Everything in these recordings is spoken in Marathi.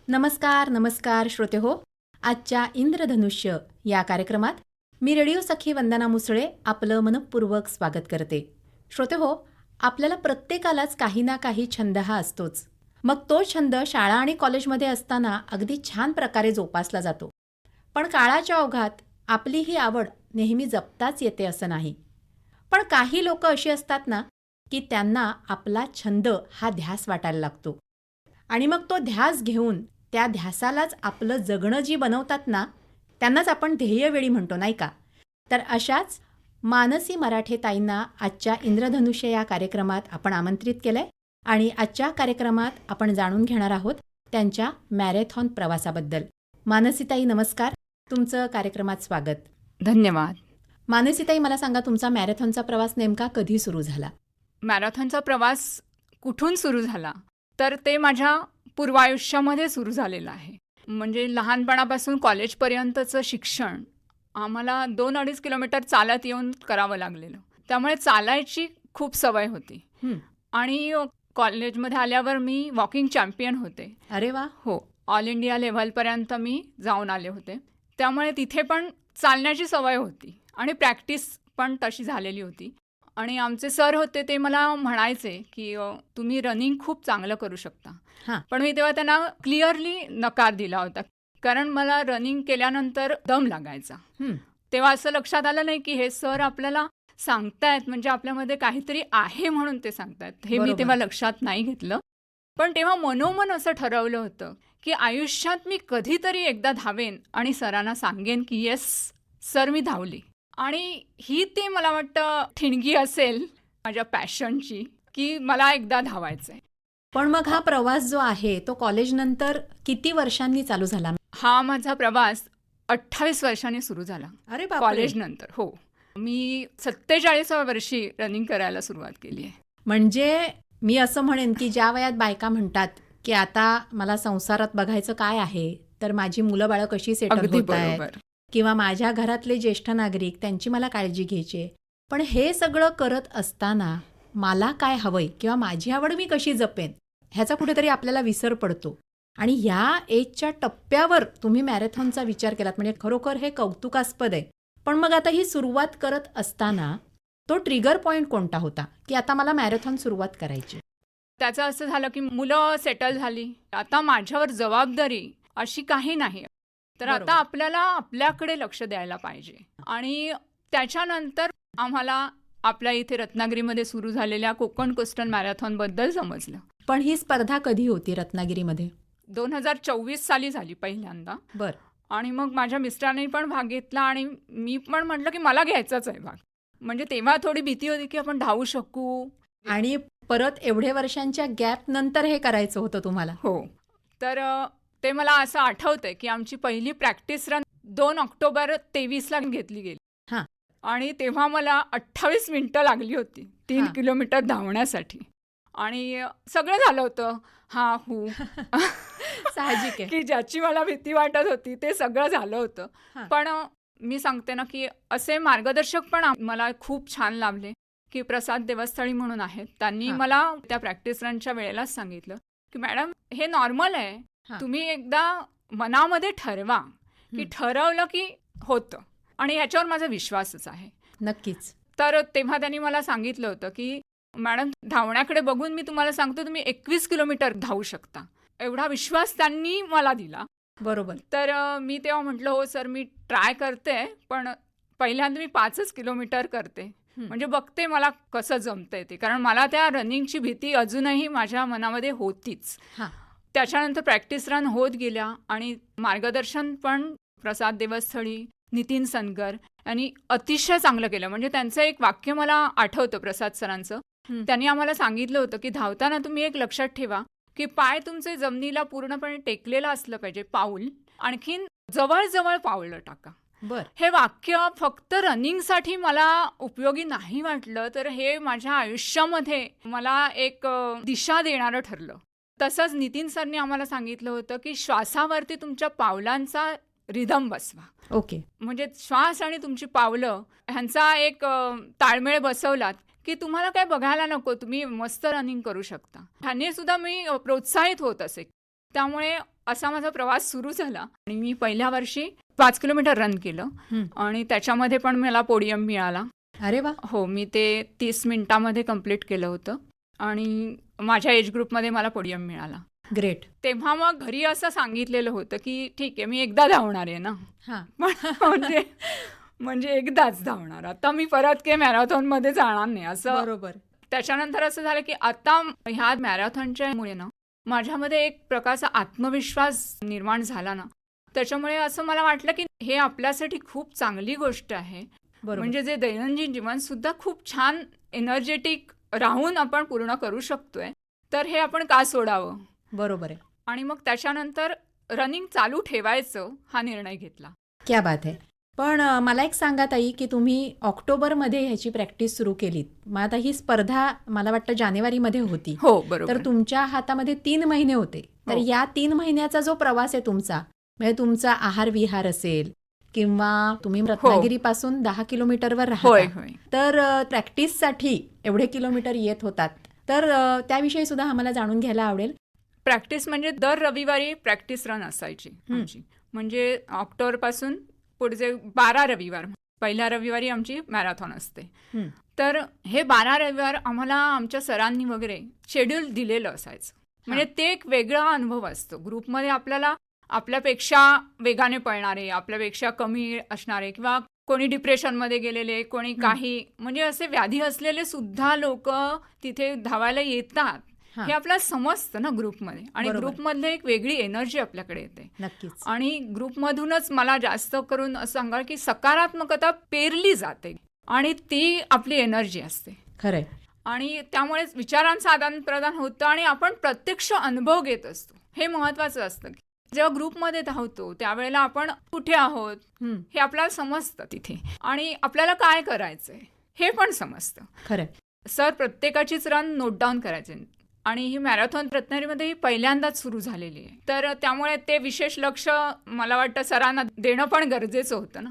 नमस्कार श्रोते हो. आजच्या इंद्रधनुष्य या कार्यक्रमात मी रेडिओ सखी वंदना मुसळे आपलं मनपूर्वक स्वागत करते. श्रोते हो, आपल्याला प्रत्येकालाच काही ना काही छंद हा असतोच. मग तो छंद शाळा आणि कॉलेजमध्ये असताना अगदी छान प्रकारे जोपासला जातो. पण काळाच्या ओघात आपली ही आवड नेहमी जपताच येते असं नाही. पण काही लोक अशी असतात ना की त्यांना आपला छंद हा ध्यास वाटायला लागतो आणि मग तो ध्यास घेऊन त्या ध्यासालाच आपलं जगणं जी बनवतात ना, त्यांनाच आपण ध्येयवेळी म्हणतो नाही का. तर अशाच मानसी मराठे ताईंना आजच्या इंद्रधनुष्य या कार्यक्रमात आपण आमंत्रित केलंय आणि आजच्या कार्यक्रमात आपण जाणून घेणार आहोत त्यांच्या मॅरेथॉन प्रवासाबद्दल. मानसीताई नमस्कार, तुमचं कार्यक्रमात स्वागत. धन्यवाद. मानसीताई, मला सांगा, तुमचा मॅरेथॉनचा प्रवास नेमका कधी सुरू झाला? मॅरेथॉनचा प्रवास कुठून सुरू झाला तर ते माझ्या पूर्वायुष्यामध्ये सुरू झालेलं आहे. म्हणजे लहानपणापासून कॉलेजपर्यंतचं शिक्षण आम्हाला 2-2.5 किलोमीटर चालत येऊन करावं लागलेलं. त्यामुळे चालायची खूप सवय होती. आणि कॉलेजमध्ये आल्यावर मी वॉकिंग चॅम्पियन होते. अरे वा. हो, ऑल इंडिया लेव्हलपर्यंत मी जाऊन आले होते. त्यामुळे तिथे पण चालण्याची सवय होती आणि प्रॅक्टिस पण तशी झालेली होती. आणि आमचे सर होते ते मला म्हणायचे की तुम्ही रनिंग खूप चांगलं करू शकता. पण मी तेव्हा त्यांना क्लिअरली नकार दिला होता, कारण मला रनिंग केल्यानंतर दम लागायचा. तेव्हा असं लक्षात आलं नाही की हे सर आपल्याला सांगतायत म्हणजे आपल्यामध्ये काहीतरी आहे म्हणून ते सांगतायत. हे मी तेव्हा लक्षात नाही घेतलं. पण तेव्हा मनोमन असं ठरवलं होतं की आयुष्यात मी कधीतरी एकदा धावेन आणि सरांना सांगेन की येस सर मी धावली. आणि ही ते मला वाटतं ठिणगी असेल माझ्या पॅशनची की मला एकदा धावायचं आहे. पण मग हा प्रवास जो आहे तो कॉलेजनंतर किती वर्षांनी चालू झाला? हा माझा प्रवास 28 वर्षांनी सुरू झाला. अरे बापरे. कॉलेजनंतर. हो, मी 47व्या वर्षी रनिंग करायला सुरुवात केली आहे. म्हणजे मी असं म्हणेन की ज्या वयात बायका म्हणतात की आता मला संसारात बघायचं काय आहे, तर माझी मुलं बाळं कशी सेटल होत आहेत किंवा माझ्या घरातले ज्येष्ठ नागरिक त्यांची मला काळजी घ्यायची, पण हे सगळं करत असताना मला काय हवंय किंवा माझी आवड मी कशी जपेन ह्याचा कुठेतरी आपल्याला विसर पडतो. आणि ह्या एजच्या टप्प्यावर तुम्ही मॅरेथॉनचा विचार केलात म्हणजे खरोखर हे कौतुकास्पद आहे. पण मग आता ही सुरुवात करत असताना तो ट्रिगर पॉईंट कोणता होता की आता मला मॅरेथॉन सुरुवात करायची? त्याचं असं झालं की मुलं सेटल झाली, आता माझ्यावर जबाबदारी अशी काही नाही, तर आता आपल्याला आपल्याकडे लक्ष द्यायला पाहिजे. आणि त्याच्यानंतर आम्हाला आपल्या इथे रत्नागिरीमध्ये सुरू झालेल्या कोकण कोस्टल मॅरेथॉनबद्दल समजलं. पण ही स्पर्धा कधी होती रत्नागिरीमध्ये? 2024 साली झाली पहिल्यांदा. बरं. आणि मग माझ्या मिस्टरांनी पण भाग घेतला आणि मी पण म्हटलं की मला घ्यायचाच आहे भाग. म्हणजे तेव्हा थोडी भीती होती की आपण धावू शकू. आणि परत एवढे वर्षांच्या गॅप नंतर हे करायचं होतं तुम्हाला? हो. तर ते मला असं आठवतंय की आमची पहिली प्रॅक्टिस रन 2 ऑक्टोबर 2023ला घेतली गेली. आणि तेव्हा मला 28 मिनिटं लागली होती 3 किलोमीटर धावण्यासाठी. आणि सगळं झालं होतं साहजिक आहे की ज्याची मला भीती वाटत होती ते सगळं झालं होतं. पण मी सांगते ना की असे मार्गदर्शक पण मला खूप छान लाभले की प्रसाद देवस्थळी म्हणून आहेत. त्यांनी मला त्या प्रॅक्टिस रनच्या वेळेलाच सांगितलं की मॅडम हे नॉर्मल आहे, तुम्ही एकदा मनामध्ये ठरवा की ठरवलं की होतं. आणि ह्याच्यावर माझा विश्वासच आहे. नक्कीच. तर तेव्हा त्यांनी मला सांगितलं होतं की मॅडम धावण्याकडे बघून मी तुम्हाला सांगतो तुम्ही 21 किलोमीटर धावू शकता, एवढा विश्वास त्यांनी मला दिला. बरोबर. तर मी तेव्हा म्हटलं हो सर मी ट्राय करते, पण पहिल्यांदा मी 5 किलोमीटर करते, म्हणजे बघते मला कसं जमतंय ते, कारण मला त्या रनिंगची भीती अजूनही माझ्या मनामध्ये होतीच. त्याच्यानंतर प्रॅक्टिस रन होत गेल्या आणि मार्गदर्शन पण प्रसाद देवस्थळी, नितीन सनगर यांनी अतिशय चांगलं केलं. म्हणजे त्यांचं एक वाक्य मला आठवतं प्रसाद सरांचं. त्यांनी आम्हाला सांगितलं होतं की धावताना तुम्ही एक लक्षात ठेवा की पाय तुमचे जमिनीला पूर्णपणे टेकलेला असलं पाहिजे, पाऊल आणखीन जवळ पावलं टाका. हे वाक्य फक्त रनिंगसाठी मला उपयोगी नाही वाटलं, तर हे माझ्या आयुष्यामध्ये मला एक दिशा देणारं ठरलं. तसंच नितीन सरनी आम्हाला सांगितलं होतं की श्वासावरती तुमच्या पावलांचा रिदम बसवा. ओके. म्हणजे श्वास आणि तुमची पावलं ह्यांचा एक ताळमेळ बसवलात की तुम्हाला काय बघायला नको, तुम्ही मस्त रनिंग करू शकता. ह्याने सुद्धा मी प्रोत्साहित होत असे. त्यामुळे असा माझा प्रवास सुरू झाला आणि मी पहिल्या वर्षी 5 किलोमीटर रन केलं हं. आणि त्याच्यामध्ये पण मला पोडियम मिळाला. अरे वा. हो, मी ते 30 मिनिटामध्ये कंप्लीट केलं होतं आणि माझ्या एज ग्रुपमध्ये मला पोडियम मिळाला. ग्रेट. तेव्हा मग घरी असं सांगितलेलं होतं की ठीक आहे, मी एकदा धावणार आहे ना, हां. पण म्हणजे एकदाच धावणार, आता मी परत काही मॅरेथॉनमध्ये जाणार नाही असं. बरोबर. त्याच्यानंतर असं झालं की आता ह्या मॅरेथॉनच्यामुळे ना माझ्यामध्ये एक प्रकारचा आत्मविश्वास निर्माण झाला ना, त्याच्यामुळे असं मला वाटलं की हे आपल्यासाठी खूप चांगली गोष्ट आहे. बरोबर. म्हणजे जे दैनंदिन जीवन सुद्धा खूप छान एनर्जेटिक राहून आपण पूर्ण करू शकतोय, तर हे आपण का सोडावं. बरोबर आहे. आणि मग त्याच्यानंतर रनिंग चालू ठेवायचं हा निर्णय घेतला. क्या बात आहे. पण मला एक सांगा ताई, की तुम्ही ऑक्टोबरमध्ये ह्याची प्रॅक्टिस सुरू केलीत. मग आता ही स्पर्धा मला वाटतं जानेवारीमध्ये होती. हो, तर बरोबर. तुमच्या हातामध्ये 3 महिने होते. तर हो. या 3 महिन्याचा जो प्रवास आहे तुमचा, म्हणजे तुमचा आहार विहार असेल किंवा तुम्ही रत्नागिरीपासून 10 किलोमीटरवर होय राहता. होय तर प्रॅक्टिससाठी एवढे किलोमीटर येत होतात. तर त्याविषयी सुद्धा आम्हाला जाणून घ्यायला आवडेल. प्रॅक्टिस म्हणजे दर रविवारी प्रॅक्टिस रन असायची आमची. म्हणजे ऑक्टोबरपासून पुढचे 12 रविवार, पहिल्या रविवारी आमची मॅरेथॉन असते. हं. तर हे 12 रविवार आम्हाला आमच्या सरांनी वगैरे शेड्यूल दिलेलं असायचं. म्हणजे ते एक वेगळा अनुभव असतो. ग्रुपमध्ये आपल्याला आपल्यापेक्षा वेगाने पळणारे, आपल्यापेक्षा कमी असणारे किंवा कोणी डिप्रेशनमध्ये गेलेले, कोणी काही म्हणजे असे व्याधी असलेले सुद्धा लोक तिथे धावायला येतात. हां. हे आपल्याला समजतं ना ग्रुपमध्ये, आणि बरोबर. ग्रुपमधले एक वेगळी एनर्जी आपल्याकडे येते. नक्कीच. आणि ग्रुपमधूनच मला जास्त करून असं सांगा की सकारात्मकता पेरली जाते आणि ती आपली एनर्जी असते. खरंय. आणि त्यामुळेच विचारांचं आदानप्रदान होतं आणि आपण प्रत्यक्ष अनुभव घेत असतो. हे महत्त्वाचं असतं. जेव्हा ग्रुपमध्ये धावतो त्यावेळेला आपण कुठे आहोत हं. हे आपल्याला समजतं तिथे, आणि आपल्याला काय करायचंय हे पण समजतं. खरंय. सर प्रत्येकाचीच रन नोट डाऊन करायचे, आणि ही मॅरेथॉन रत्नागिरीमध्ये ही पहिल्यांदाच सुरू झालेली आहे. तर त्यामुळे ते विशेष लक्ष मला वाटतं सरांना देणं पण गरजेचं होतं ना.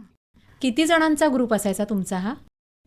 किती जणांचा ग्रुप असायचा तुमचा हा?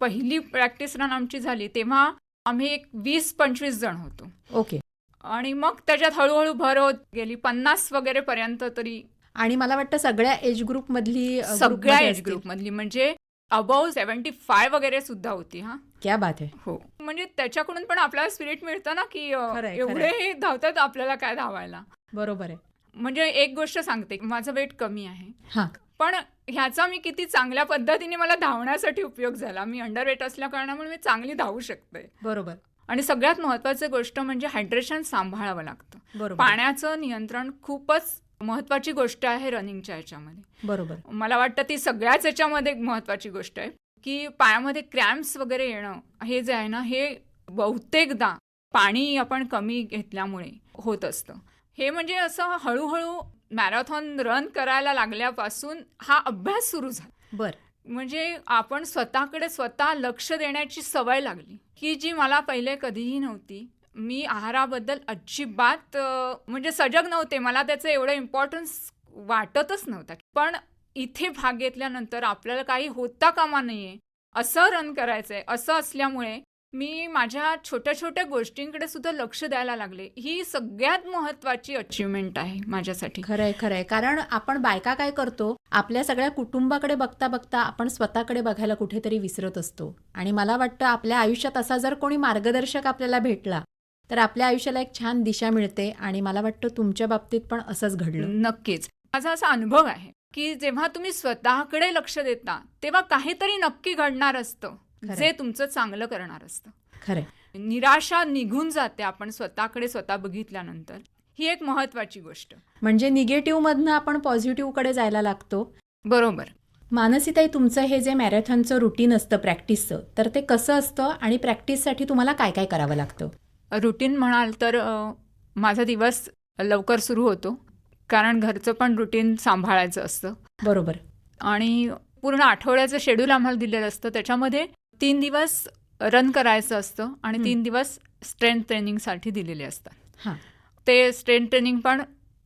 पहिली प्रॅक्टिस रन आमची झाली तेव्हा आम्ही एक 20-25 जण होतो. ओके. आणि मग त्याच्यात हळूहळू भर होत गेली 50 वगैरे पर्यंत तरी. आणि मला वाटतं सगळ्या एज ग्रुपमधली सगळ्या एज ग्रुपमधली म्हणजे अबाव 75 वगैरे सुद्धा होती. हा, क्या बात आहे. हो. म्हणजे त्याच्याकडून पण आपल्याला स्पिरिट मिळतं ना की खरंय, एवढे धावतात, आपल्याला काय धावायला. बरोबर आहे. म्हणजे एक गोष्ट सांगते, माझं वेट कमी आहे, हां. पण ह्याचा मी किती चांगल्या पद्धतीने मला धावण्यासाठी उपयोग झाला. मी अंडरवेट असल्या कारणामुळे मी चांगली धावू शकते. बरोबर. आणि सगळ्यात महत्त्वाची गोष्ट म्हणजे हायड्रेशन सांभाळावं लागतं. बरोबर. पाण्याचं नियंत्रण खूपच महत्त्वाची गोष्ट आहे रनिंगच्या ह्याच्यामध्ये. बरोबर. मला वाटतं ती सगळ्याच ह्याच्यामध्ये महत्त्वाची गोष्ट आहे की पायामध्ये क्रॅम्प्स वगैरे येणं हे जे आहे ना, हे बहुतेकदा पाणी आपण कमी घेतल्यामुळे होत असतं. हे म्हणजे असं हळूहळू मॅरेथॉन रन करायला लागल्यापासून हा अभ्यास सुरू झाला. बरं. म्हणजे आपण स्वतःकडे स्वतः लक्ष देण्याची सवय लागली की जी मला पहिले कधीही नव्हती. मी आहाराबद्दल अजिबात म्हणजे सजग नव्हते, मला त्याचं एवढं इम्पॉर्टन्स वाटतच नव्हतं. पण इथे भाग घेतल्यानंतर आपल्याला काही होता कामा नाहीये, असं रन करायचंय, असं असल्यामुळे मी माझ्या छोट्या छोट्या गोष्टींकडे सुद्धा लक्ष द्यायला लागले. ही सगळ्यात महत्त्वाची अचीवमेंट आहे माझ्यासाठी. खरंय खरंय. कारण आपण बायका काय करतो, आपल्या सगळ्या कुटुंबाकडे बघता बघता आपण स्वतःकडे बघायला कुठेतरी विसरत असतो. आणि मला वाटतं आपल्या आयुष्यात असा जर कोणी मार्गदर्शक आपल्याला भेटला तर आपल्या आयुष्याला एक छान दिशा मिळते. आणि मला वाटतं तुमच्या बाबतीत पण असंच घडलं. नक्कीच. माझा असा अनुभव आहे की जेव्हा तुम्ही स्वतःकडे लक्ष देता तेव्हा काहीतरी नक्की घडणार असतं जे तुमचं चांगलं करणार असतं. खरंय. निराशा निघून जाते आपण स्वतःकडे स्वतः बघितल्यानंतर. ही एक महत्त्वाची गोष्ट. म्हणजे निगेटिव्ह मधनं आपण पॉझिटिव्हकडे जायला लागतो. बरोबर. मानसीताई, तुमचं हे जे मॅरेथॉनचं रुटीन असतं प्रॅक्टिसचं, तर ते कसं असतं आणि प्रॅक्टिससाठी तुम्हाला काय काय करावं लागतं? रुटीन म्हणाल तर माझा दिवस लवकर सुरू होतो, कारण घरचं पण रुटीन सांभाळायचं असतं. बरोबर. आणि पूर्ण आठवड्याचं शेड्यूल आम्हाला दिलेलं असतं. त्याच्यामध्ये 3 दिवस रन करायचं असतं आणि 3 दिवस स्ट्रेंथ ट्रेनिंगसाठी दिलेले असतात. हां. ते स्ट्रेंथ ट्रेनिंग पण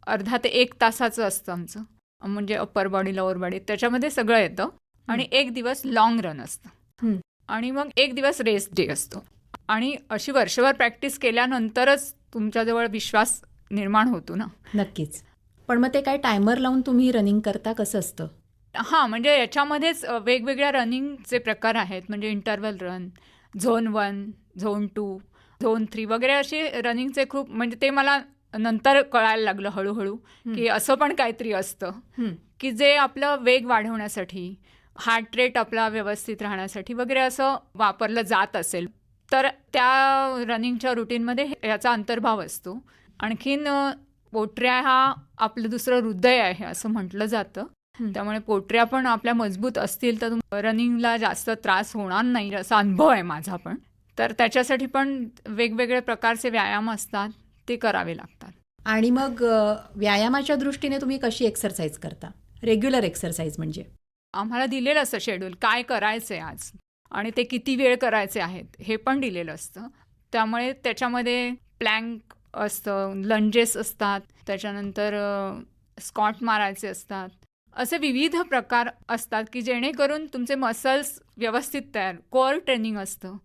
अर्धा ते 1 तासाचं असतं आमचं. म्हणजे अप्पर बॉडी लोअर बॉडी त्याच्यामध्ये सगळं येतं. आणि 1 दिवस लॉंग रन असतं. आणि मग एक दिवस रेस्ट डे असतो. आणि अशी वर्षभर प्रॅक्टिस केल्यानंतरच तुमच्याजवळ विश्वास निर्माण होतो ना. नक्कीच. पण मग ते काय टायमर लावून तुम्ही रनिंग करता, कसं असतं? हां, म्हणजे याच्यामध्येच वेगवेगळ्या रनिंगचे प्रकार आहेत. म्हणजे interval run, zone 1, zone 2, zone 3 वगैरे असे रनिंगचे खूप, म्हणजे ते मला नंतर कळायला लागलं हळूहळू, की असं पण काहीतरी असतं, हं. की जे आपलं वेग वाढवण्यासाठी, हार्ट रेट आपला व्यवस्थित राहण्यासाठी वगैरे असं वापरलं जात असेल, तर त्या रनिंगच्या रुटीनमध्ये याचा अंतर्भाव असतो. आणखीन पोटऱ्या हा आपलं दुसरं हृदय आहे असं म्हटलं जातं. त्यामुळे पोटऱ्या पण आपल्या मजबूत असतील तर रनिंगला जास्त त्रास होणार नाही, असा अनुभव आहे माझा पण. तर त्याच्यासाठी पण वेगवेगळे प्रकारचे व्यायाम असतात, ते करावे लागतात. आणि मग व्यायामाच्या दृष्टीने तुम्ही कशी एक्सरसाइज करता? रेग्युलर एक्सरसाइज म्हणजे? आम्हाला दिलेलं असतं शेड्यूल, काय करायचं आहे आज आणि ते किती वेळ करायचे आहेत हे पण दिलेलं असतं. त्यामुळे त्याच्यामध्ये प्लँक असतं, लंजेस असतात, त्याच्यानंतर स्कॉट मारायचे असतात. असे विविध प्रकार असतात की जेणेकरून तुमचे मसल्स व्यवस्थित तयार, कोअर ट्रेनिंग असतं.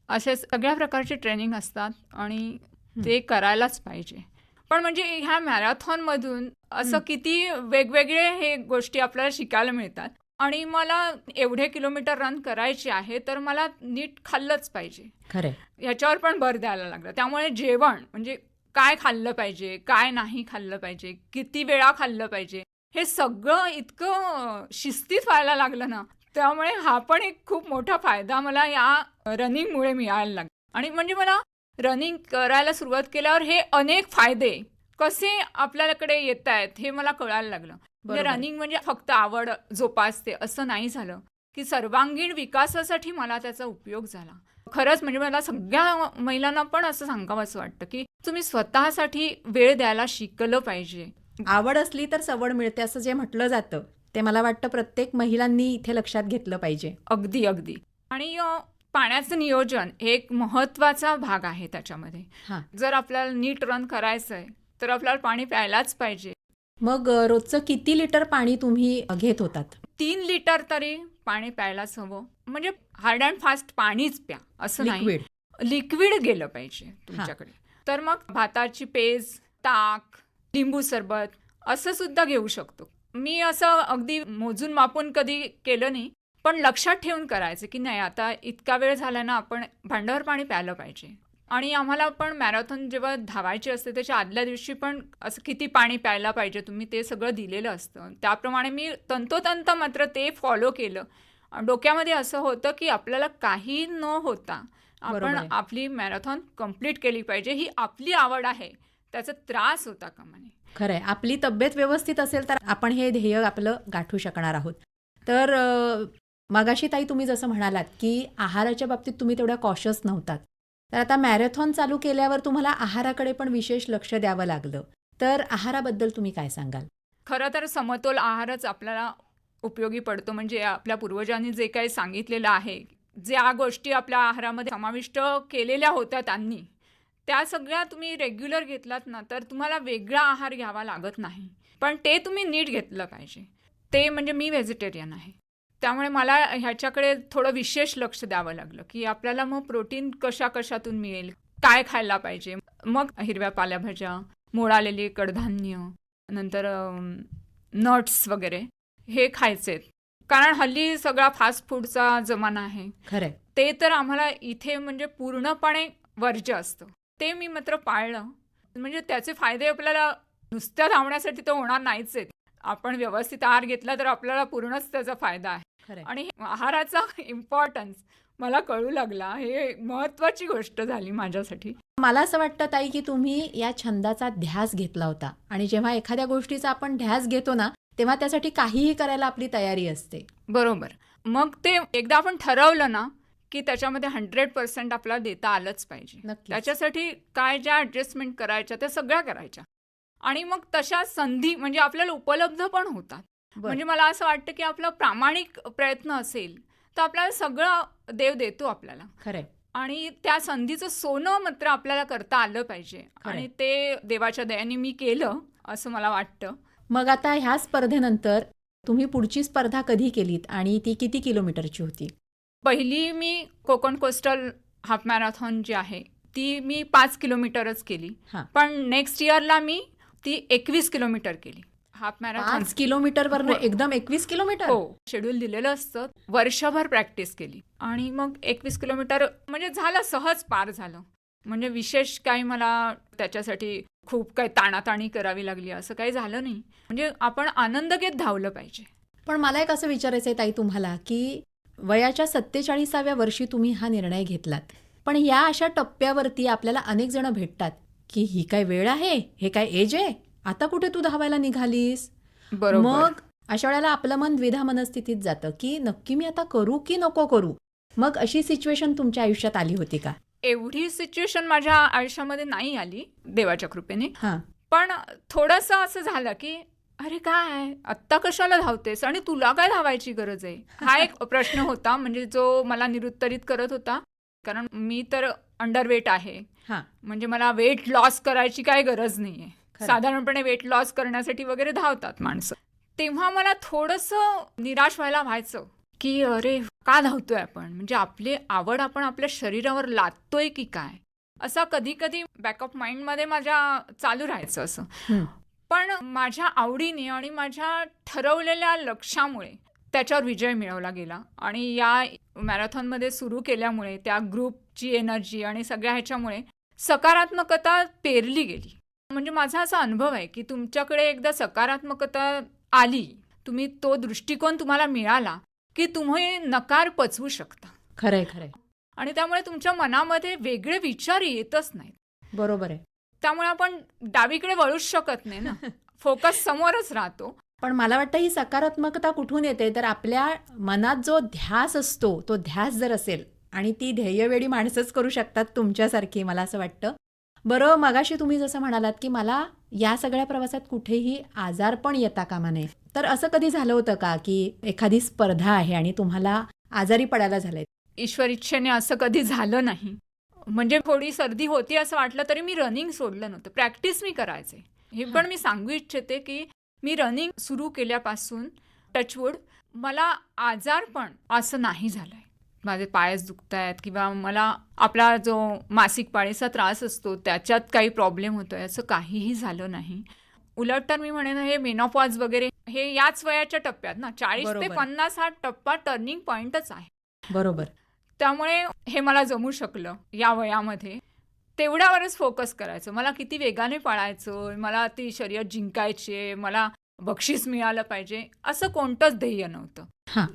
असे सगळ्या प्रकारचे ट्रेनिंग असतात आणि ते करायलाच पाहिजे. पण म्हणजे ह्या मॅरेथॉनमधून असं किती वेगवेगळे हे गोष्टी आपल्याला शिकायला मिळतात. आणि मला एवढे किलोमीटर रन करायचे आहे तर मला नीट खाल्लंच पाहिजे, खरंय. ह्याच्यावर पण भर द्यायला लागला. त्यामुळे जेवण म्हणजे काय खाल्लं पाहिजे, काय नाही खाल्लं पाहिजे, किती वेळा खाल्लं पाहिजे, हे सगळं इतकं शिस्तीत व्हायला लागलं ना. त्यामुळे हा पण एक खूप मोठा फायदा मला या रनिंगमुळे मिळायला लागला. आणि म्हणजे मला रनिंग करायला सुरुवात केल्यावर हे अनेक फायदे कसे आपल्याकडे येत आहेत हे मला कळायला लागलं. म्हणजे बरोबर. रनिंग म्हणजे फक्त आवड जोपासते असं नाही झालं, की सर्वांगीण विकासासाठी मला त्याचा उपयोग झाला. खरंच म्हणजे मला सगळ्या महिलांना पण असं सांगावंसं वाटतं, की तुम्ही स्वतःसाठी वेळ द्यायला शिकलं पाहिजे. आवड असली तर सवड मिळते असं जे म्हटलं जातं, ते मला वाटतं प्रत्येक महिलांनी इथे लक्षात घेतलं पाहिजे. अगदी, अगदी. आणि पाण्याचं नियोजन हे एक महत्त्वाचा भाग आहे त्याच्यामध्ये. हां. जर आपल्याला नीट रन करायचं आहे, तर आपल्याला पाणी प्यायलाच पाहिजे. मग रोजचं किती लिटर पाणी तुम्ही घेत होतात? 3 लिटर तरी पाणी प्यायलाच हवं. म्हणजे हार्ड अँड फास्ट पाणीच प्या असं नाही. लिक्विड. लिक्विड गेलं पाहिजे तुमच्याकडे. तर मग भाताची पेज, ताक, लिंबू सरबत असं सुद्धा घेऊ शकतो. मी असं अगदी मोजून मापून कधी केलं नाही, पण लक्षात ठेवून करायचं की नाही आता इतका वेळ झाला ना, आपण भांड्यावर पाणी प्यायलं पाहिजे. आणि आम्हाला पण मॅरेथॉन जेव्हा धावायची असते त्याच्या आदल्या दिवशी पण असं किती पाणी प्यायला पाहिजे तुम्ही ते सगळं दिलेलं असतं. त्याप्रमाणे मी तंतोतंत मात्र ते फॉलो केलं. डोक्यामध्ये असं होतं की आपल्याला काही न होता बरोबर आपण आहे. आपली मॅरेथॉन कंप्लीट केली पाहिजे. ही आपली आवड आहे, त्याचा त्रास होता कामा नये. खरंय. आपली तब्येत व्यवस्थित असेल तर आपण हे ध्येय आपलं गाठू शकणार आहोत. तर मगाशी ताई तुम्ही जसं म्हणालात, की आहाराच्या बाबतीत तुम्ही तेवढ्या कॉशियस नव्हतात. तर आता मॅरेथॉन चालू केल्यावर तुम्हाला आहाराकडे पण विशेष लक्ष द्यावं लागलं. तर आहाराबद्दल तुम्ही काय सांगाल? खरं तर समतोल आहारच आपल्याला उपयोगी पडतो. म्हणजे आपल्या पूर्वजांनी जे काही सांगितलेलं आहे, ज्या गोष्टी आपल्या आहारामध्ये समाविष्ट केलेल्या होत्या त्यांनी, त्या सगळ्या तुम्ही रेग्युलर घेतलात ना, तर तुम्हाला वेगळा आहार घ्यावा लागत नाही. पण ते तुम्ही नीट घेतलं पाहिजे. ते म्हणजे मी व्हेजिटेरियन आहे. त्यामुळे मला ह्याच्याकडे थोडं विशेष लक्ष द्यावं लागलं, की आपल्याला मग प्रोटीन कशा-कशातून मिळेल, काय खायला पाहिजे. मग हिरव्या पालेभाज्या, मोड आलेली कडधान्य, नंतर नट्स वगैरे हे खायचेत. कारण हल्ली सगळा फास्ट फूडचा जमाना आहे. खरंय. ते तर आम्हाला इथे म्हणजे पूर्णपणे वर्ज्य असतं. ते मी मात्र पाळलं. म्हणजे त्याचे फायदे आपल्याला नुसत्या धावण्यासाठी तर होणार नाहीच आहेत. आपण व्यवस्थित आहार घेतला तर आपल्याला पूर्णच त्याचा फायदा आहे. खरंय. आणि आहाराचा इम्पॉर्टन्स मला कळू लागला. हे महत्त्वाची गोष्ट झाली माझ्यासाठी. मला असं वाटतं ताई, की तुम्ही या छंदाचा ध्यास घेतला होता आणि जेव्हा एखाद्या गोष्टीचा आपण ध्यास घेतो ना, तेव्हा त्यासाठी काहीही करायला आपली तयारी असते. बरोबर. मग ते एकदा आपण ठरवलं ना, की त्याच्यामध्ये 100% आपल्याला देता आलंच पाहिजे. नक्कीच. त्याच्यासाठी काय ज्या ॲडजस्टमेंट करायच्या त्या सगळ्या करायच्या. आणि मग तशा संधी म्हणजे आपल्याला उपलब्ध पण होतात. बरं. म्हणजे मला असं वाटतं, की आपला प्रामाणिक प्रयत्न असेल, तर आपल्याला सगळं देव देतो आपल्याला. खरंय. आणि त्या संधीचं सोनं मात्र आपल्याला करता आलं पाहिजे. खरंय. आणि ते देवाच्या दयाने मी केलं असं मला वाटतं. मग आता ह्या स्पर्धेनंतर तुम्ही पुढची स्पर्धा कधी केलीत आणि ती किती किलोमीटरची होती? पहिली मी कोकण कोस्टल हाफ मॅरेथॉन जी आहे ती मी 5 किलोमीटरच केली. हां. पण नेक्स्ट इयरला मी ती 21 किलोमीटर केली हाफ मॅरेथॉन. 5 किलोमीटरवरनं हो. एकदम 21 किलोमीटर? हो, शेड्यूल दिलेलं असतं. वर्षभर प्रॅक्टिस केली आणि मग 21 किलोमीटर म्हणजे झालं, सहज पार झालं. म्हणजे विशेष काही मला त्याच्यासाठी खूप काही ताणाताणी करावी लागली असं काही झालं नाही. म्हणजे आपण आनंद घेत धावलं पाहिजे. पण मला एक असं विचारायचं आहे ताई तुम्हाला, की वयाच्या 47व्या वर्षी तुम्ही हा निर्णय घेतलात. पण या अशा टप्प्यावरती आपल्याला अनेक जण भेटतात, की ही काय वेळ आहे? हे काय एज आहे? आता कुठे तू धावायला निघालीस? बरोबर. मग अशा वेळेला आपलं मन द्विधा मनस्थितीत जातं, की नक्की मी आता करू की नको करू? मग अशी सिच्युएशन तुमच्या आयुष्यात आली होती का? एवढी सिच्युएशन माझ्या आयुष्यामध्ये नाही आली देवाच्या कृपेने. हां. पण थोडंसं असं झालं की अरे काय आत्ता कशाला धावतेस आणि तुला काय धावायची गरज आहे, हा एक प्रश्न होता. म्हणजे जो मला निरुत्तरित करत होता. कारण मी तर अंडरवेट आहे. हां. म्हणजे मला वेट लॉस करायची काय गरज नाहीये. खरं. साधारणपणे वेट लॉस करण्यासाठी वगैरे धावतात माणसं. तेव्हा मला थोडंसं निराश व्हायचं की अरे का धावतोय आपण, म्हणजे आपली आवड आपण आपल्या शरीरावर लादतोय की काय, असा कधी कधी बॅकअप माइंडमध्ये माझ्या चालू राहायचं असं. हं. पण माझ्या आवडीने आणि माझ्या ठरवलेल्या लक्ष्यामुळे त्याच्यावर विजय मिळवला गेला. आणि या मॅरेथॉनमध्ये सुरू केल्यामुळे त्या ग्रुपची एनर्जी आणि सगळ्या ह्याच्यामुळे सकारात्मकता पेरली गेली. म्हणजे माझा असा अनुभव आहे की तुमच्याकडे एकदा सकारात्मकता आली, तुम्ही तो दृष्टिकोन तुम्हाला मिळाला की तुम्ही नकार पचवू शकता. खरंय खरंय. आणि त्यामुळे तुमच्या मनामध्ये वेगळे विचार येतच नाहीत. बरोबर आहे. त्यामुळे आपण डावीकडे वळूच शकत नाही ना, फोकस समोरच राहतो. पण मला वाटतं ही सकारात्मकता कुठून येते, तर आपल्या मनात जो ध्यास असतो, तो ध्यास जर असेल, आणि ती ध्येयवेडी माणसंच करू शकतात तुमच्यासारखी, मला असं वाटतं. बरं, मगाशी तुम्ही जसं म्हणालात की मला या सगळ्या प्रवासात कुठेही आजारपण येता कामा नये, तर असं कधी झालं होतं का की एखादी स्पर्धा आहे आणि तुम्हाला आजारी पडायला झालंय? ईश्वर इच्छेने असं कधी झालं नाही. म्हणजे थोडी सर्दी होती असं वाटलं तरी मी रनिंग सोडलं नव्हतं, प्रॅक्टिस मी करायचे. हे पण मी सांगू इच्छिते की मी रनिंग सुरू केल्यापासून टचवूड मला आजारपण असं नाही झालंय. माझे पायच दुखत आहेत किंवा मला आपला जो मासिक पाळीचा त्रास असतो त्याच्यात काही प्रॉब्लेम होतोय असं काहीही झालं नाही. उलट तर मी म्हणेन हे मेनोपॉज वगैरे हे याच वयाच्या टप्प्यात ना, 40 ते बरोबर. 50 हा टप्पा टर्निंग पॉइंटच आहे. बरोबर. त्यामुळे हे मला जमू शकलं या वयामध्ये. तेवढ्यावरच फोकस करायचं. मला किती वेगाने पळायचं, मला ती शर्यत जिंकायची, मला बक्षीस मिळालं पाहिजे, असं कोणतंच ध्येय नव्हतं. हां.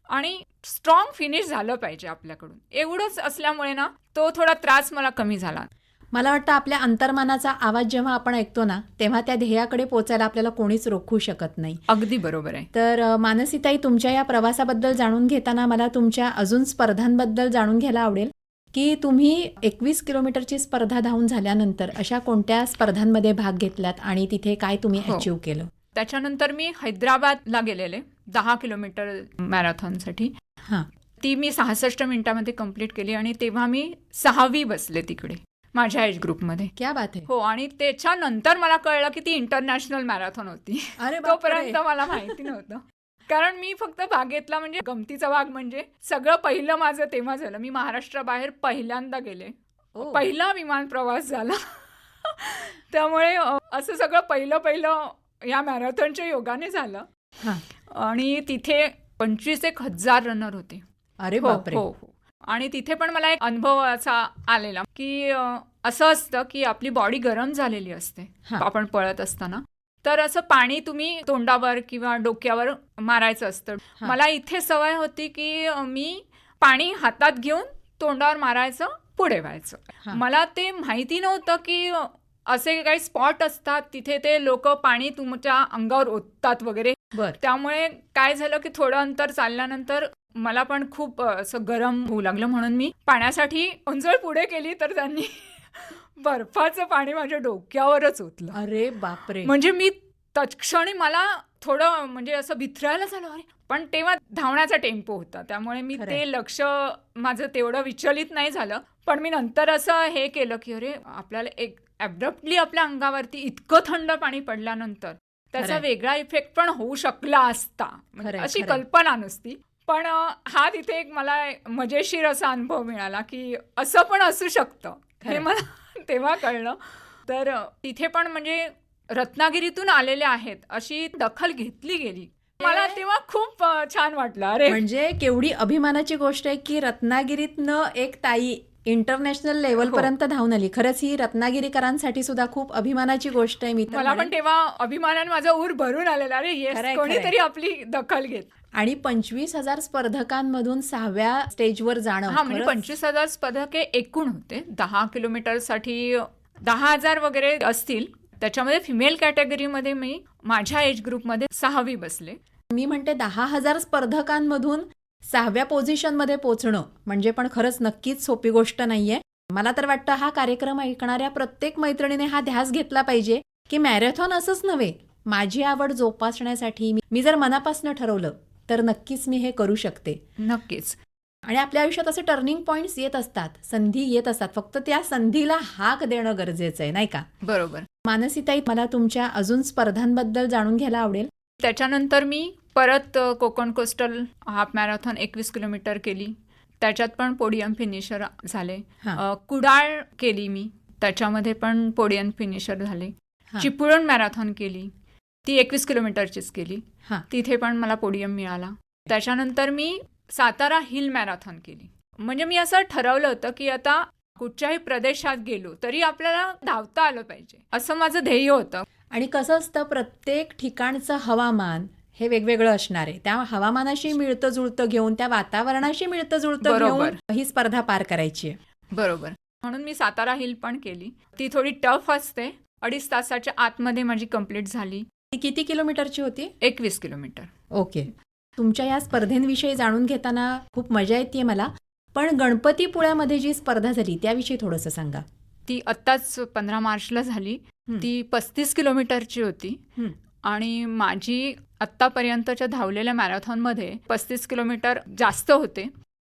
आणि स्ट्रॉंग फिनिश झालं पाहिजे आपल्याकडून, एवढंच असल्यामुळे ना तो थोडा त्रास मला कमी झाला. मला वाटतं आपल्या अंतर्मनाचा आवाज जेव्हा आपण ऐकतो ना, तेव्हा त्या ध्येयाकडे पोचायला आपल्याला कोणीच रोखू शकत नाही. अगदी बरोबर आहे. तर मानसीताई, तुमच्या या प्रवासाबद्दल जाणून घेताना मला तुमच्या अजून स्पर्धांबद्दल जाणून घ्यायला आवडेल की तुम्ही 21 किलोमीटरची स्पर्धा धावून झाल्यानंतर अशा कोणत्या स्पर्धांमध्ये भाग घेतलात आणि तिथे काय तुम्ही हो. अचीव केलं? त्याच्यानंतर मी हैदराबादला गेलेले 10 किलोमीटर मॅरेथॉनसाठी. हां. ती मी 66 मिनिटांमध्ये कंप्लीट केली आणि तेव्हा मी 6वी बसले तिकडे माझ्या एज ग्रुपमध्ये. क्या बात आहे. हो. आणि त्याच्यानंतर मला कळलं की ती इंटरनॅशनल मॅरेथॉन होती. अरे बापरे. तोपर्यंत मला माहिती नव्हतं. कारण मी फक्त भाग घेतला, म्हणजे गमतीचा भाग म्हणजे सगळं पहिलं माझं तेव्हा झालं. मी महाराष्ट्राबाहेर पहिल्यांदा गेले. ओ. पहिला विमान प्रवास झाला. त्यामुळे असं सगळं पहिलं या मॅरेथॉनच्या योगाने झालं. हां. आणि तिथे 25,000 रनर होते. अरे हो, बापरे. हो, हो. आणि तिथे पण मला एक अनुभव असा आलेला की असं असतं की आपली बॉडी गरम झालेली असते हां. आपण पळत असताना. तर असं पाणी तुम्ही तोंडावर किंवा डोक्यावर मारायचं असतं. हां. मला इथे सवय होती की मी पाणी हातात घेऊन तोंडावर मारायचं, पुढे व्हायचं. हां. मला ते माहिती नव्हतं की असे काही स्पॉट असतात तिथे ते लोक पाणी तुमच्या अंगावर ओततात वगैरे. बर. त्यामुळे काय झालं की थोडं अंतर चालल्यानंतर मला पण खूप असं गरम होऊ लागलं, म्हणून मी पाण्यासाठी उंजळ पुढे केली तर त्यांनी बर्फाचं पाणी माझ्या डोक्यावरच ओतलं. अरे बापरे. म्हणजे मी तत्क्षणी मला थोडं म्हणजे असं भित्रायला झालं. अरे, पण तेव्हा धावण्याचा टेम्पो होता त्यामुळे मी खरंय. ते लक्ष माझं तेवढं विचलित नाही झालं. पण मी नंतर असं हे केलं की अरे आपल्याला एक ॲब्रप्टली आपल्या अंगावरती इतकं थंड पाणी पडल्यानंतर त्याचा खरंय. वेगळा इफेक्ट पण होऊ शकला असता, म्हणजे खरंय, अशी खरंय. कल्पना नसती. पण हा तिथे एक मला मजेशीर असा अनुभव मिळाला की असं पण असू शकतं हे खरंय. मला तेव्हा कळलं. तर तिथे पण म्हणजे रत्नागिरीतून आलेले आहेत अशी दखल घेतली गेली. मला तेव्हा खूप छान वाटलं. अरे म्हणजे केवढी अभिमानाची गोष्ट आहे की रत्नागिरीतनं एक ताई इंटरनॅशनल लेवलपर्यंत धावून आली. खरंच ही रत्नागिरीकरांसाठी सुद्धा खूप अभिमानाची गोष्ट आहे. मी तर मला पण म्हणेन. तेव्हा अभिमानाने माझा ऊर भरून आलेला. अरे येस, खरंय, कोणीतरी आपली दखल घेत. आणि 25,000 स्पर्धकांमधून 6व्या स्टेजवर जाणं हा म्हणजे खरंच 25,000 स्पर्धके एकूण होते. 10 किलोमीटरसाठी 10,000 वगैरे असतील. त्याच्यामध्ये फिमेल कॅटेगरीमध्ये मी माझ्या एज ग्रुपमध्ये 6वी बसले. मी म्हणते 10,000 स्पर्धकांमधून 6व्या पोझिशनमध्ये पोहोचणं म्हणजे पण खरंच नक्कीच सोपी गोष्ट नाहीये. मला तर वाटतं हा कार्यक्रम ऐकणाऱ्या प्रत्येक मैत्रिणीने हा ध्यास घेतला पाहिजे की मॅरेथॉन असंच नव्हे, माझी आवड जोपासण्यासाठी मी जर मनापासून ठरवलं तर नक्कीच मी हे करू शकते. नक्कीच. आणि आपल्या आयुष्यात असे टर्निंग पॉइंट्स येत असतात, संधी येत असतात. फक्त त्या संधीला हाक देणं गरजेचं आहे, नाही का? बरोबर. मानसीताई, मला तुमच्या अजून स्पर्धांबद्दल जाणून घ्यायला आवडेल. त्याच्यानंतर मी परत Konkan coastal half marathon 21 kilometre केली. त्याच्यात पण पोडियम फिनिशर झाले. हां. कुडाळ केली मी, त्याच्यामध्ये पण पोडियम फिनिशर झाले. हां. चिपळूण मॅरेथॉन केली, ती 21 किलोमीटरचीच केली. हां. तिथे पण मला पोडियम मिळाला. त्याच्यानंतर मी सातारा हिल मॅरेथॉन केली. म्हणजे मी असं ठरवलं होतं की आता कुठच्याही प्रदेशात गेलो तरी आपल्याला धावता आलं पाहिजे, असं माझं ध्येय होतं. आणि कसं असतं, प्रत्येक ठिकाणचं हवामान हे वेगवेगळं असणार आहे. त्या हवामानाशी मिळतं जुळतं घेऊन, त्या वातावरणाशी मिळतं जुळतं बरोबर. घेऊन ही स्पर्धा पार करायची आहे. बरोबर. म्हणून मी सातारा हिल पण केली. ती थोडी टफ असते. 2.5 तासाच्या आतमध्ये माझी कंप्लीट झाली. ती किती किलोमीटरची होती? 21 किलोमीटर. ओके. तुमच्या या स्पर्धेंविषयी जाणून घेताना खूप मजा येते मला. पण गणपतीपुळ्यामध्ये जी स्पर्धा झाली त्याविषयी थोडंसं सांगा. ती आत्ताच 15 मार्चला झाली. ती 35 किलोमीटरची होती. हं. आणि माझी आत्तापर्यंतच्या धावलेल्या मॅरेथॉनमध्ये 35 किलोमीटर जास्त होते.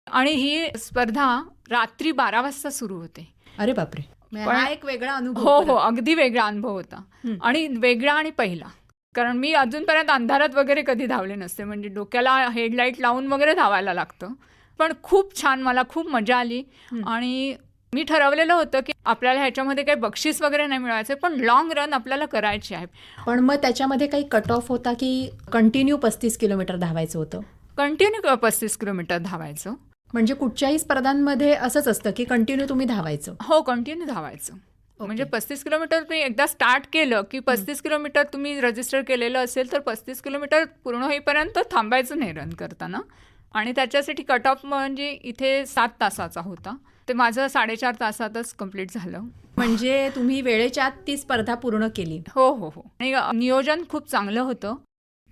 आणि ही स्पर्धा रात्री 12 वाजता सुरू होते. अरे बापरे. पण हा एक वेगळा अनुभव. हो परत. हो, अगदी वेगळा अनुभव होता. हं. आणि वेगळा आणि पहिला, कारण मी अजूनपर्यंत अंधारात वगैरे कधी धावले नसते. म्हणजे डोक्याला हेडलाईट लावून वगैरे धावायला लागतं. पण खूप छान, मला खूप मजा आली. हं. आणि मी ठरवलेलं होतं की आपल्याला ह्याच्यामध्ये काही बक्षीस वगैरे नाही मिळवायचं, पण लॉंग रन आपल्याला करायची आहे. पण मग त्याच्यामध्ये काही कट ऑफ होता की कंटिन्यू 35 किलोमीटर धावायचं होतं? कंटिन्यू 35 किलोमीटर धावायचं. म्हणजे कुठच्याही स्पर्धांमध्ये असंच असतं की कंटिन्यू तुम्ही धावायचं? हो, कंटिन्यू धावायचं. म्हणजे 35 किलोमीटर तुम्ही एकदा स्टार्ट केलं की 35 किलोमीटर तुम्ही रजिस्टर केलेलं असेल तर 35 किलोमीटर पूर्ण होईपर्यंत थांबायचं नाही रन करताना. आणि त्याच्यासाठी कट ऑफ म्हणजे इथे 7 तासाचा होता. ते माझं 4.5 तासातच कंप्लीट झालं. म्हणजे तुम्ही वेळेच्या आत ती स्पर्धा पूर्ण केली? हो हो हो. आणि नियोजन खूप चांगलं होतं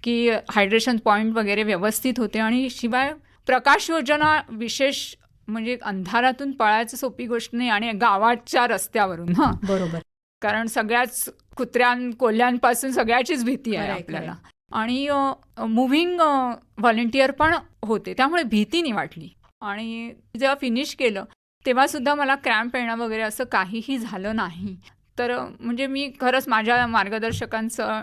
की हायड्रेशन पॉईंट वगैरे व्यवस्थित होते. आणि शिवाय प्रकाश योजना विशेष, म्हणजे अंधारातून पळायचं सोपी गोष्ट नाही. आणि गावाच्या रस्त्यावरून. हां, बरोबर. कारण सगळ्याच कोल्ह्यांपासून सगळ्याचीच भीती आहे खरंय, आपल्याला. आणि मुव्हिंग व्हॉलेंटियर पण होते, त्यामुळे भीती नाही वाटली. आणि जेव्हा फिनिश केलं तेव्हा सुद्धा मला क्रॅम्प येणं वगैरे असं काहीही झालं नाही. तर म्हणजे मी खरंच माझ्या मार्गदर्शकांचं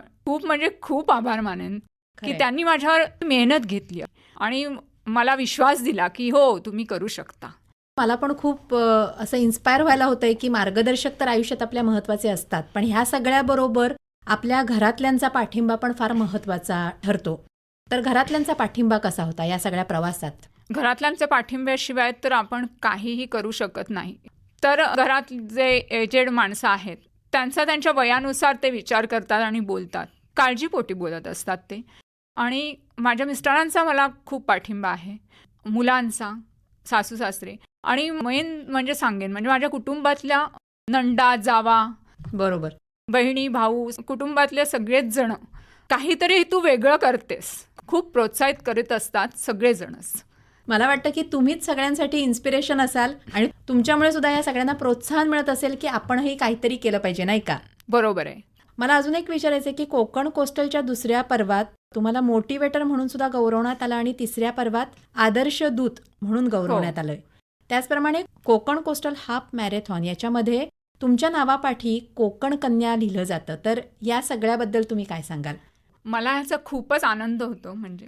खूप आभार मानेन की खरंय. त्यांनी माझ्यावर मेहनत घेतली आणि मला विश्वास दिला की हो, तुम्ही करू शकता. मला पण खूप असं इन्स्पायर व्हायला होतंय की मार्गदर्शक तर आयुष्यात आपल्या महत्त्वाचे असतात, पण ह्या सगळ्याबरोबर आपल्या घरातल्यांचा पाठिंबा पण फार महत्त्वाचा ठरतो. तर घरातल्यांचा पाठिंबा कसा होता या सगळ्या प्रवासात? घरातल्यांच्या पाठिंब्याशिवाय तर आपण काहीही करू शकत नाही. तर घरात जे एजेड माणसं आहेत त्यांच्या वयानुसार ते विचार करतात आणि बोलतात, काळजीपोटी बोलत असतात ते. आणि माझ्या मिस्टरांचा मला खूप पाठिंबा आहे, मुलांचा, सासू सासरे. आणि मेन म्हणजे सांगेन म्हणजे माझ्या कुटुंबातल्या नंदा, जावा, बरोबर. बहिणी, भाऊ, कुटुंबातले सगळेच जण काहीतरी तू वेगळं करतेस खूप प्रोत्साहित करीत असतात सगळेजणच. मला वाटतं की तुम्हीच सगळ्यांसाठी इन्स्पिरेशन असाल आणि तुमच्यामुळे सुद्धा या सगळ्यांना प्रोत्साहन मिळत असेल की आपणही काहीतरी केलं पाहिजे, नाही का? बरोबर आहे. मला अजून एक विचारायचं आहे की कोकण कोस्टलच्या दुसऱ्या पर्वात तुम्हाला मोटिवेटर म्हणून सुद्धा गौरवण्यात आलं आणि तिसऱ्या पर्वात आदर्श दूत म्हणून गौरवण्यात आलंय. त्याचप्रमाणे कोकण कोस्टल हाफ मॅरेथॉन याच्यामध्ये तुमच्या नावापाठी कोकण कन्या लिहिलं जातं. तर या सगळ्याबद्दल तुम्ही काय सांगाल? मला ह्याचा खूपच आनंद होतो. म्हणजे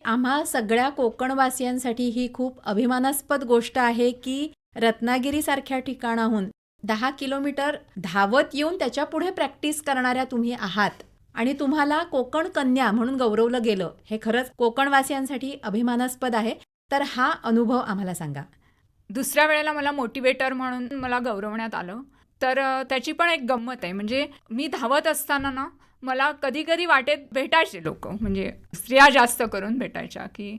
आम्हा सगळ्या कोकणवासियांसाठी ही खूप अभिमानास्पद गोष्ट आहे की रत्नागिरीसारख्या ठिकाणाहून 10 किलोमीटर धावत येऊन त्याच्या पुढे प्रॅक्टिस करणाऱ्या तुम्ही आहात आणि तुम्हाला कोकण कन्या म्हणून गौरवलं गेलं. हे खरंच कोकणवासियांसाठी अभिमानास्पद आहे. तर हा अनुभव आम्हाला सांगा. दुसऱ्या वेळेला मला मोटिवेटर म्हणून मला गौरवण्यात आलं. तर त्याची पण एक गंमत आहे. म्हणजे मी धावत असताना ना मला कधी कधी वाटेत भेटायचे लोक, म्हणजे स्त्रिया जास्त करून भेटायच्या, की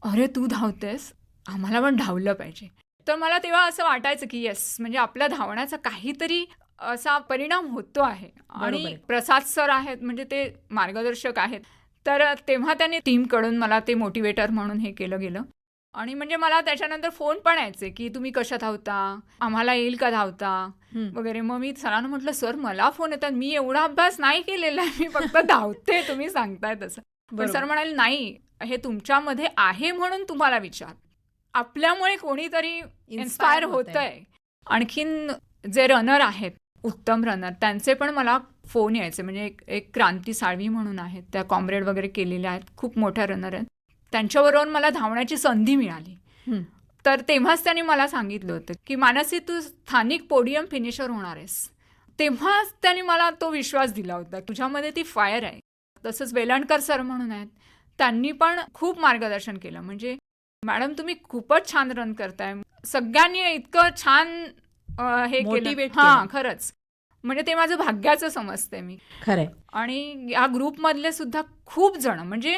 अरे तू धावतेस, आम्हाला पण धावलं पाहिजे. तर मला तेव्हा असं वाटायचं की येस, म्हणजे आपल्या धावण्याचा काहीतरी असा परिणाम होतो आहे. आणि आहे. प्रसाद सर आहेत, म्हणजे ते मार्गदर्शक आहेत. तर तेव्हा त्यांनी टीमकडून मला ते मोटिवेटर म्हणून हे केलं गेलं. आणि म्हणजे मला त्याच्यानंतर फोन पण यायचे की तुम्ही कशा धावता, आम्हाला येईल का धावता वगैरे. मग मी सरांना म्हटलं, सर मला फोन येतात, मी एवढा अभ्यास नाही केलेला आहे, मी फक्त धावते, तुम्ही सांगताय तसं. पण सर म्हणाले नाही, हे तुमच्यामध्ये आहे म्हणून तुम्हाला विचार. आपल्यामुळे कोणीतरी इन्स्पायर होतंय. आणखीन जे रनर आहेत, उत्तम रनर, त्यांचे पण मला फोन यायचे. म्हणजे एक क्रांती साळवी म्हणून आहेत, त्या कॉम्रेड वगैरे केलेल्या आहेत, खूप मोठ्या रनर आहेत. त्यांच्याबरोबर मला धावण्याची संधी मिळाली. तर तेव्हाच त्यांनी मला सांगितलं होतं की मानसी, तू स्थानिक पोडियम फिनिशर होणार आहेस. तेव्हाच त्यांनी मला तो विश्वास दिला होता, तुझ्यामध्ये ती फायर आहे. तसंच वेलणकर सर म्हणून आहेत, त्यांनी पण खूप मार्गदर्शन केलं. म्हणजे मॅडम तुम्ही खूपच छान रन करताय, सगळ्यांनी इतकं छान हे केलं. हां, खरंच, म्हणजे ते माझं भाग्याचं समजते मी. खरंय. आणि या ग्रुपमधले सुद्धा खूप जण, म्हणजे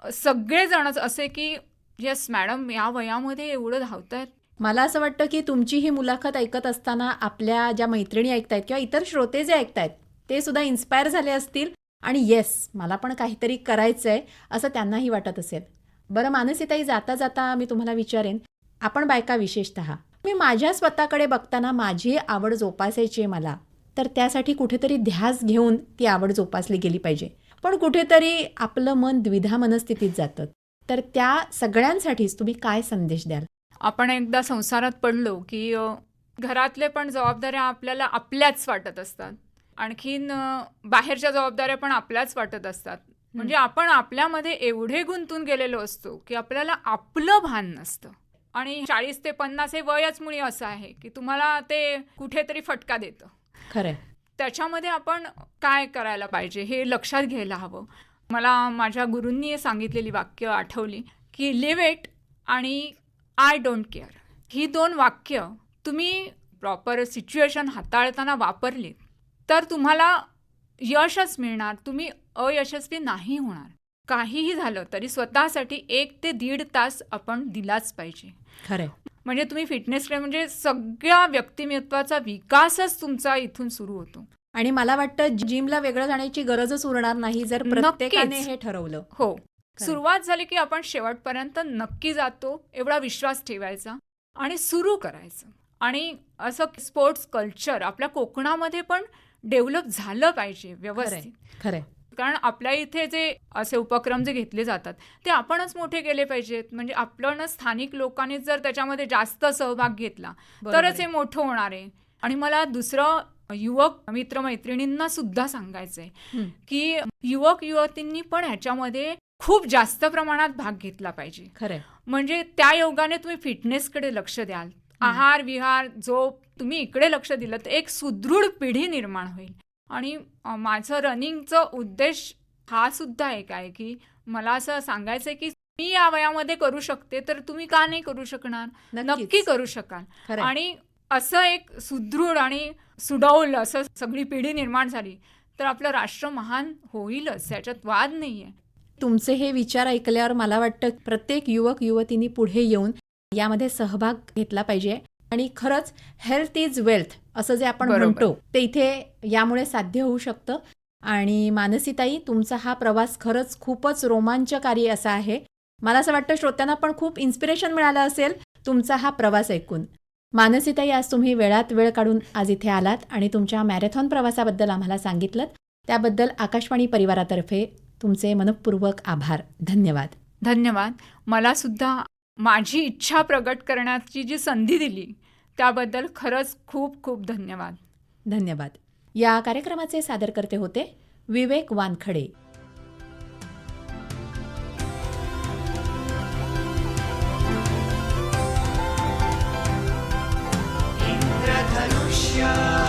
सगळेजणच असे की येस मॅडम, या वयामध्ये एवढं धावतायत. मला असं वाटतं की तुमची ही मुलाखत ऐकत असताना आपल्या ज्या मैत्रिणी ऐकतायत किंवा इतर श्रोते जे ऐकतायत ते सुद्धा इन्स्पायर झाले असतील आणि येस, मला पण काहीतरी करायचं आहे असं त्यांनाही वाटत असेल. बरं मानसीताई, जाता जाता मी तुम्हाला विचारेन, आपण बायका विशेषतः, मी माझ्या स्वतःकडे बघताना माझी आवड जोपासायची आहे मला, तर त्यासाठी कुठेतरी ध्यास घेऊन ती आवड जोपासली गेली पाहिजे. पण कुठेतरी आपलं मन द्विधा मनस्थितीत जातं. तर त्या सगळ्यांसाठीच तुम्ही काय संदेश द्याल? आपण एकदा संसारात पडलो की घरातले पण जबाबदाऱ्या आपल्याला आपल्याच वाटत असतात, आणखीन बाहेरच्या जबाबदाऱ्या पण आपल्याच वाटत असतात. म्हणजे आपण आपल्यामध्ये एवढे गुंतून गेलेलो असतो की आपल्याला आपलं भान नसतं. आणि 40 ते 50 हे वयच मुळी असं आहे की तुम्हाला ते कुठेतरी फटका देतं. खरंय. त्याच्यामध्ये आपण काय करायला पाहिजे हे लक्षात घ्यायला हवं. मला माझ्या गुरूंनी सांगितलेली वाक्य आठवली की लिव्ह इट आणि आय डोंट केअर. ही 2 वाक्य तुम्ही प्रॉपर सिच्युएशन हाताळताना वापरलीत तर तुम्हाला यशच मिळणार, तुम्ही अयशस्वी नाही होणार. काहीही झालं तरी स्वतःसाठी 1 ते 1.5 तास आपण दिलाच पाहिजे. खरंय. म्हणजे तुम्ही फिटनेसकडे, म्हणजे सगळ्या व्यक्तिमत्वाचा विकासच तुमचा इथून सुरू होतो. आणि मला वाटतं जिमला वेगळं जाण्याची गरजच उरणार नाही जर प्रत्येकाने हे ठरवलं. हो, सुरुवात झाली की आपण शेवटपर्यंत नक्की जातो, एवढा विश्वास ठेवायचा आणि सुरू करायचं. आणि असं स्पोर्ट्स कल्चर आपल्या कोकणामध्ये पण डेव्हलप झालं पाहिजे व्यवस्थित. खरंय. कारण आपल्या इथे जे असे उपक्रम जे घेतले जातात ते आपणच मोठे केले पाहिजेत. म्हणजे आपलं स्थानिक लोकांनी जर त्याच्यामध्ये जास्त सहभाग घेतला तरच हे मोठं होणार आहे. आणि मला दुसरं युवक मित्रमैत्रिणींना सुद्धा सांगायचंय की युवक युवतींनी पण ह्याच्यामध्ये खूप जास्त प्रमाणात भाग घेतला पाहिजे. खरंय. म्हणजे त्या योगाने तुम्ही फिटनेसकडे लक्ष द्याल, आहार विहार झोप, तुम्ही इकडे लक्ष दिलं तर एक सुदृढ पिढी निर्माण होईल. आणि माझं रनिंगचं उद्देश हा सुद्धा एक आहे की मला असं सांगायचं आहे की मी या वयामध्ये करू शकते तर तुम्ही का नाही करू शकणार? नक्की करू शकाल. आणि असं एक सुदृढ आणि सुडौल असं सगळी पिढी निर्माण झाली तर आपलं राष्ट्र महान होईलच, याच्यात वाद नाही आहे. तुमचे हे विचार ऐकल्यावर मला वाटतं प्रत्येक युवक युवतींनी पुढे येऊन यामध्ये सहभाग घेतला पाहिजे. आणि खरंच हेल्थ इज वेल्थ असं जे आपण म्हणतो ते इथे यामुळे साध्य होऊ शकतं. आणि मानसीताई, तुमचा हा प्रवास खरंच खूपच रोमांचकारी असा आहे. मला असं वाटतं श्रोत्यांना पण खूप इन्स्पिरेशन मिळालं असेल तुमचा हा प्रवास ऐकून. मानसीताई, आज तुम्ही वेळात वेळ काढून आज इथे आलात आणि तुमच्या मॅरेथॉन प्रवासाबद्दल आम्हाला सांगितलं, त्याबद्दल आकाशवाणी परिवारातर्फे तुमचे मनःपूर्वक आभार. धन्यवाद. धन्यवाद. मला सुद्धा माझी इच्छा प्रगट करण्याची जी संधी दिली त्याबद्दल खरंच खूप खूप धन्यवाद. धन्यवाद. या कार्यक्रमाचे सादरकर्ते होते विवेक वानखडे. या